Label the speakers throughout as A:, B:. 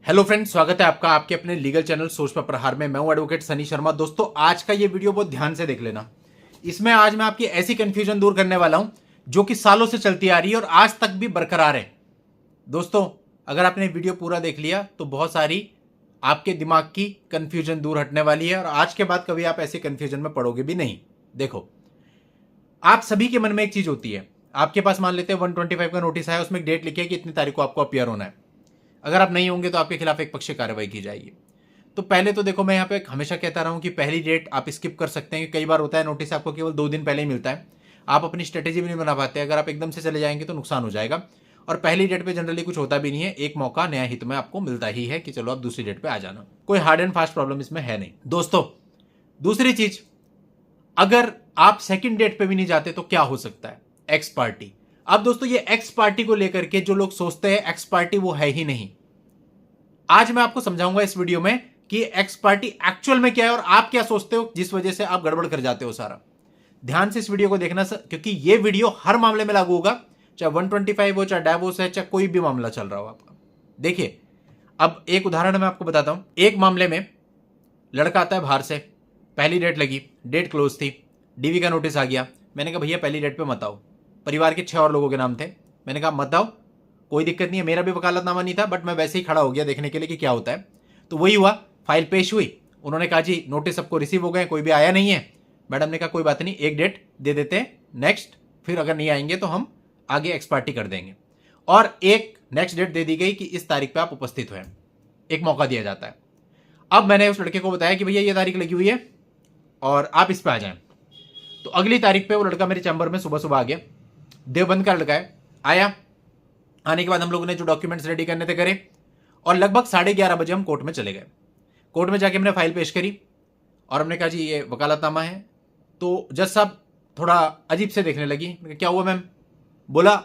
A: Hello friends, स्वागत है आपका आपके अपने लीगल चैनल सोच पर प्रहार में। मैं हूं एडवोकेट सनी शर्मा। दोस्तों, आज का ये वीडियो बहुत ध्यान से देख लेना। इसमें आज मैं आपकी ऐसी कंफ्यूजन दूर करने वाला हूं जो कि सालों से चलती आ रही है और आज तक भी बरकरार है। दोस्तों, अगर आपने वीडियो पूरा देख लिया तो बहुत सारी आपके दिमाग की कंफ्यूजन दूर हटने वाली है और आज के बाद कभी आप ऐसी कंफ्यूजन में पड़ोगे भी नहीं। देखो, आप सभी के मन में एक चीज होती है। आपके पास मान लेते हैं 125 का नोटिस आया, उसमें एक डेट लिखी है कि इतनी तारीख को आपको अपीयर होना है। अगर आप नहीं होंगे तो आपके खिलाफ एक पक्षीय कार्रवाई की जाएगी। तो पहले तो देखो, मैं यहाँ पे हमेशा कहता रहा हूं कि पहली डेट आप स्किप कर सकते हैं। कई बार होता है नोटिस आपको केवल 2 दिन पहले ही मिलता है, आप अपनी स्ट्रेटेजी भी नहीं बना पाते। अगर आप एकदम से चले जाएंगे तो नुकसान हो जाएगा। और पहली डेट पे जनरली कुछ होता भी नहीं है, एक मौका न्याय हित में आपको मिलता ही है कि चलो आप दूसरी डेट पे आ जाना। कोई हार्ड एंड फास्ट प्रॉब्लम इसमें है नहीं। दोस्तों, दूसरी चीज, अगर आप सेकंड डेट पे भी नहीं जाते तो क्या हो सकता है? X party. अब दोस्तों, ये एक्स पार्टी को लेकर के जो लोग सोचते हैं एक्स पार्टी वो है ही नहीं। आज मैं आपको समझाऊंगा इस वीडियो में कि एक्स पार्टी एक्चुअल में क्या है और आप क्या सोचते हो जिस वजह से आप गड़बड़ कर जाते हो सारा। ध्यान से इस वीडियो को देखना क्योंकि ये वीडियो हर मामले में लागू होगा, चाहे 125 हो, चाहे डाइवोर्स है, चाहे कोई भी मामला चल रहा हो आपका। देखिए, अब एक उदाहरण मैं आपको बताता हूं। एक मामले में लड़का आता है बाहर से, पहली डेट लगी, डेट क्लोज थी, डीवी का नोटिस आ गया। मैंने कहा भैया पहली डेट पे मत आओ। परिवार के 6 और लोगों के नाम थे। मैंने कहा मत आओ, कोई दिक्कत नहीं है। मेरा भी वकालतनामा नहीं था, बट मैं वैसे ही खड़ा हो गया देखने के लिए कि क्या होता है। तो वही हुआ, फाइल पेश हुई। उन्होंने कहा जी नोटिस सबको रिसीव हो गए, कोई भी आया नहीं है। मैडम ने कहा कोई बात नहीं, एक डेट दे देते हैं नेक्स्ट, फिर अगर नहीं आएंगे तो हम आगे एक्स पार्टी कर देंगे। और एक नेक्स्ट डेट दे दी गई कि इस तारीख पे आप उपस्थित हुए। एक मौका दिया जाता है। अब मैंने उस लड़के को बताया कि भैया ये तारीख लगी हुई है और आप इस पे आ जाएं। तो अगली तारीख पे वो लड़का मेरे चैम्बर में सुबह सुबह आ गया। देवबंद का लड़का है। आया, आने के बाद हम लोगों ने जो डॉक्यूमेंट्स रेडी करने थे करे और लगभग 11:30 बजे हम कोर्ट में चले गए। कोर्ट में जाके हमने फाइल पेश करी और हमने कहा जी ये वकालतनामा है। तो जज साहब थोड़ा अजीब से देखने लगी। मैंने कहा क्या हुआ मैम? बोला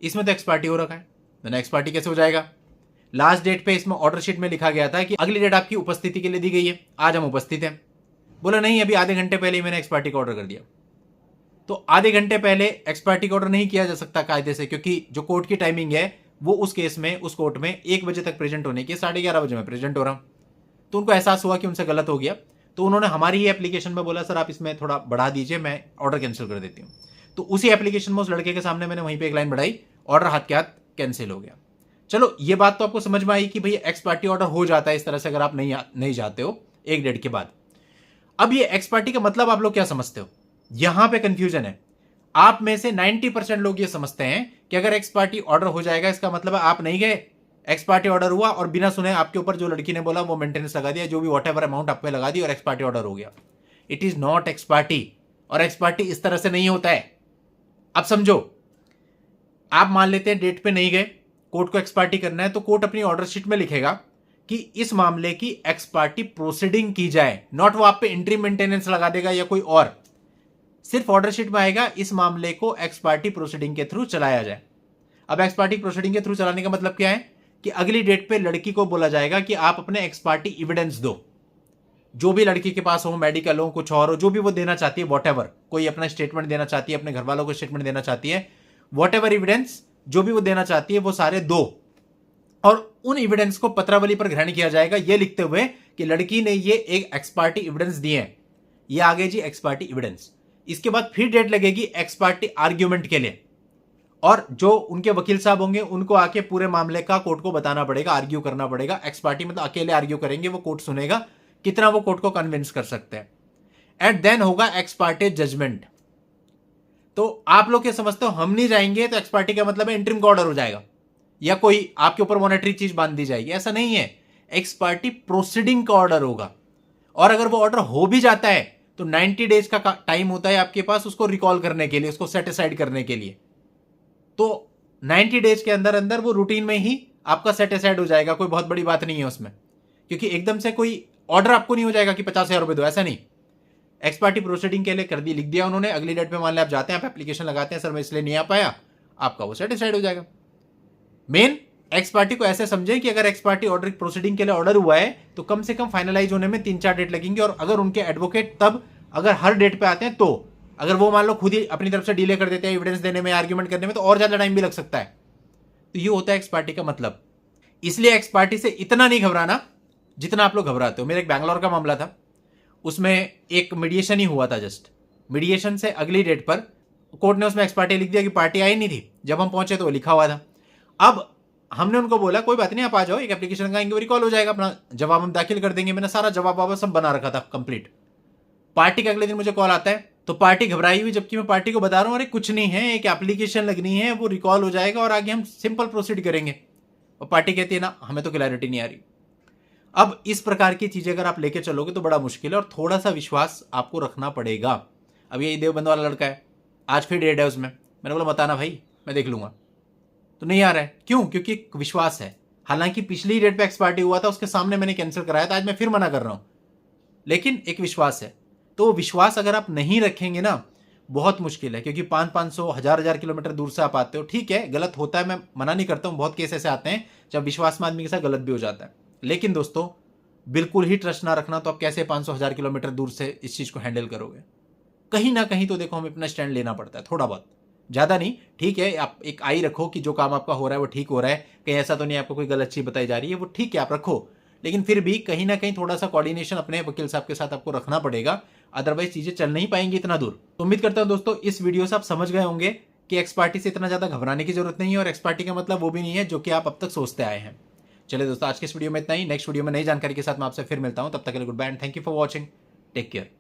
A: इसमें तो एक्स पार्टी हो रखा है। मैंने एक्स पार्टी कैसे हो जाएगा? लास्ट डेट पे इसमें ऑर्डर शीट में लिखा गया था कि अगली डेट आपकी उपस्थिति के लिए दी गई है, आज हम उपस्थित हैं। बोला नहीं, अभी आधे घंटे पहले ही मैंने एक्स पार्टी का ऑर्डर कर दिया। तो आधे घंटे पहले एक्स पार्टी का ऑर्डर नहीं किया जा सकता कायदे से, क्योंकि जो कोर्ट की टाइमिंग है वो उस केस में उस कोर्ट में 1 बजे तक प्रेजेंट होने की, 11:30 बजे में प्रेजेंट हो रहा हूं। तो उनको एहसास हुआ कि उनसे गलत हो गया। तो उन्होंने हमारी ही एप्लीकेशन में बोला सर आप इसमें थोड़ा बढ़ा दीजिए, मैं ऑर्डर कैंसिल कर देती हूँ। तो उसी एप्लीकेशन में उस लड़के के सामने मैंने वहीं पर एक लाइन बढ़ाई, ऑर्डर हाथ के हाथ कैंसिल हो गया। चलो, ये बात तो आपको समझ में आई कि भैया एक्स पार्टी ऑर्डर हो जाता है इस तरह से अगर आप नहीं जाते हो एक डेट के बाद। अब ये एक्स पार्टी का मतलब आप लोग क्या समझते हो? यहां पे कंफ्यूजन है। आप में से 90% लोग ये समझते हैं कि अगर एक्स पार्टी ऑर्डर हो जाएगा इसका मतलब है आप नहीं गए, एक्स पार्टी ऑर्डर हुआ और बिना सुने आपके ऊपर जो लड़की ने बोला वो मेंटेनेंस लगा दिया, जो भी वॉट अमाउंट आप पे लगा दी और एक्स पार्टी ऑर्डर हो गया। It is not x party. और एक्स पार्टी इस तरह से नहीं होता है। अब समझो, आप मान लेते हैं डेट पे नहीं गए, कोर्ट को एक्स पार्टी करना है, तो कोर्ट अपनी ऑर्डर शीट में लिखेगा कि इस मामले की एक्स पार्टी प्रोसीडिंग की जाए। नॉट वो आप पे इंट्रीम मेंटेनेंस लगा देगा या कोई और, सिर्फ ऑर्डर शीट में आएगा इस मामले को एक्स पार्टी प्रोसीडिंग के थ्रू चलाया जाए। अब एक्स पार्टी प्रोसीडिंग के थ्रू चलाने का मतलब क्या है कि अगली डेट पे लड़की को बोला जाएगा कि आप अपने एक्स पार्टी एविडेंस दो, जो भी लड़की के पास हो, मेडिकल हो, कुछ और हो, जो भी वो देना चाहती है, वॉट कोई अपना स्टेटमेंट देना चाहती है, अपने घर वालों को स्टेटमेंट देना चाहती है, वॉट एविडेंस जो भी वो देना चाहती है वो सारे दो। और उन एविडेंस को पत्रावली पर ग्रहण किया जाएगा ये लिखते हुए कि लड़की ने ये एक एक्स पार्टी एविडेंस दिए हैं, ये आगे जी एक्स पार्टी एविडेंस। इसके बाद फिर डेट लगेगी एक्स पार्टी आर्ग्यूमेंट के लिए, और जो उनके वकील साहब होंगे उनको आके पूरे मामले का कोर्ट को बताना पड़ेगा, आर्ग्यू करना पड़ेगा। एक्स पार्टी मतलब अकेले आर्ग्यू करेंगे, वो कोर्ट सुनेगा कितना वो कोर्ट को कन्विंस कर सकते हैं। एंड देन होगा एक्स पार्टी जजमेंट। तो आप लोग क्या समझते हो, हम नहीं जाएंगे तो एक्स पार्टी का मतलब है इंटरिम का ऑर्डर हो जाएगा या कोई आपके ऊपर मॉनेटरी चीज बांध दी जाएगी? ऐसा नहीं है। एक्स पार्टी प्रोसीडिंग का ऑर्डर होगा। और अगर वो ऑर्डर हो भी जाता है तो 90 डेज का टाइम होता है आपके पास उसको रिकॉल करने के लिए, उसको सेट असाइड करने के लिए। तो 90 डेज के अंदर अंदर वो रूटीन में ही आपका सेट असाइड हो जाएगा। कोई बहुत बड़ी बात नहीं है उसमें, क्योंकि एकदम से कोई ऑर्डर आपको नहीं हो जाएगा कि 50,000 रुपए दो, ऐसा नहीं। एक्स पार्टी प्रोसीडिंग के लिए कर दी, लिख दिया उन्होंने, अगली डेट पे मान लिया आप जाते हैं, आप एप्लीकेशन लगाते हैं, सर मैं इसलिए नहीं आ पाया, आपका वो सेटिस्फाइड हो जाएगा। मेन एक्स पार्टी को ऐसे समझें कि अगर एक्स पार्टी ऑर्डर प्रोसीडिंग के लिए ऑर्डर हुआ है तो कम से कम फाइनलाइज होने में 3-4 डेट लगेंगे। और अगर उनके एडवोकेट तब अगर हर डेट पे आते हैं तो, अगर वो मान लो खुद ही अपनी तरफ से डिले कर देते हैं एविडेंस देने में, आर्ग्यूमेंट करने में, तो और ज्यादा टाइम भी लग सकता है। तो ये होता है एक्स पार्टी का मतलब। इसलिए एक्स पार्टी से इतना नहीं घबराना जितना आप लोग घबराते हो। मेरे एक बैंगलोर का मामला था, उसमें एक मीडिएशन ही हुआ था। जस्ट मीडिएशन से अगली डेट पर कोर्ट ने उसमें एक्स पार्टी लिख दिया कि पार्टी आई नहीं थी। जब हम पहुंचे तो वो लिखा हुआ था। अब हमने उनको बोला कोई बात नहीं, आप आ जाओ, एक एप्लीकेशन का इंक्वायरी कॉल हो जाएगा, अपना जवाब हम दाखिल कर देंगे। मैंने सारा जवाब वाबा सब बना रखा था कंप्लीट। पार्टी का अगले दिन मुझे कॉल आता है तो पार्टी घबराई हुई, जबकि मैं पार्टी को बता रहा हूं अरे कुछ नहीं है, एक एप्लीकेशन लगनी है, वो रिकॉल हो जाएगा और आगे हम सिंपल प्रोसीड करेंगे। और पार्टी कहती है ना, हमें तो क्लैरिटी नहीं आ रही। अब इस प्रकार की चीजें अगर आप लेके चलोगे तो बड़ा मुश्किल है और थोड़ा सा विश्वास आपको रखना पड़ेगा। अब यही देवबंद वाला लड़का है, आज फिर डेट है उसमें। मैंने बोला बताना भाई, मैं देख लूंगा। तो नहीं आ रहा है, क्यों? क्योंकि एक विश्वास है। हालांकि पिछली डेट पे एक्स पार्टी हुआ था, उसके सामने मैंने कैंसिल कराया था, आज मैं फिर मना कर रहा हूं, लेकिन एक विश्वास है। तो विश्वास अगर आप नहीं रखेंगे ना, बहुत मुश्किल है। क्योंकि 500 1000 किलोमीटर दूर से आप आते हो, ठीक है गलत होता है, मैं मना नहीं करता हूं, बहुत केस ऐसे आते हैं जब विश्वास में आदमी के साथ गलत भी हो जाता है। लेकिन दोस्तों बिल्कुल ही ट्रस्ट ना रखना, तो आप कैसे 500 1000 किलोमीटर दूर से इस चीज को हैंडल करोगे? कहीं ना कहीं तो देखो हमें अपना स्टैंड लेना पड़ता है, थोड़ा बहुत, ज्यादा नहीं। ठीक है, आप एक आई रखो कि जो काम आपका हो रहा है वो ठीक हो रहा है, कहीं ऐसा तो नहीं आपको कोई गलत चीज बताई जा रही है, वो ठीक है आप रखो। लेकिन फिर भी कहीं ना कहीं थोड़ा सा कोऑर्डिनेशन अपने वकील साहब के साथ आपको रखना पड़ेगा, अदरवाइज चीजें चल नहीं पाएंगी इतना दूर। तो उम्मीद करता हूं दोस्तों इस वीडियो से आप समझ गए होंगे कि एक्स पार्टी से इतना ज्यादा घबराने की जरूरत नहीं है, और एक्स पार्टी का मतलब वो भी नहीं है जो कि आप अब तक सोचते आए हैं। चलिए दोस्तों, आज के इस वीडियो में इतना ही। नेक्स्ट वीडियो में नई जानकारी के साथ मैं आपसे फिर मिलता हूं, तब तक के लिए goodbye and thank you for watching. Take care.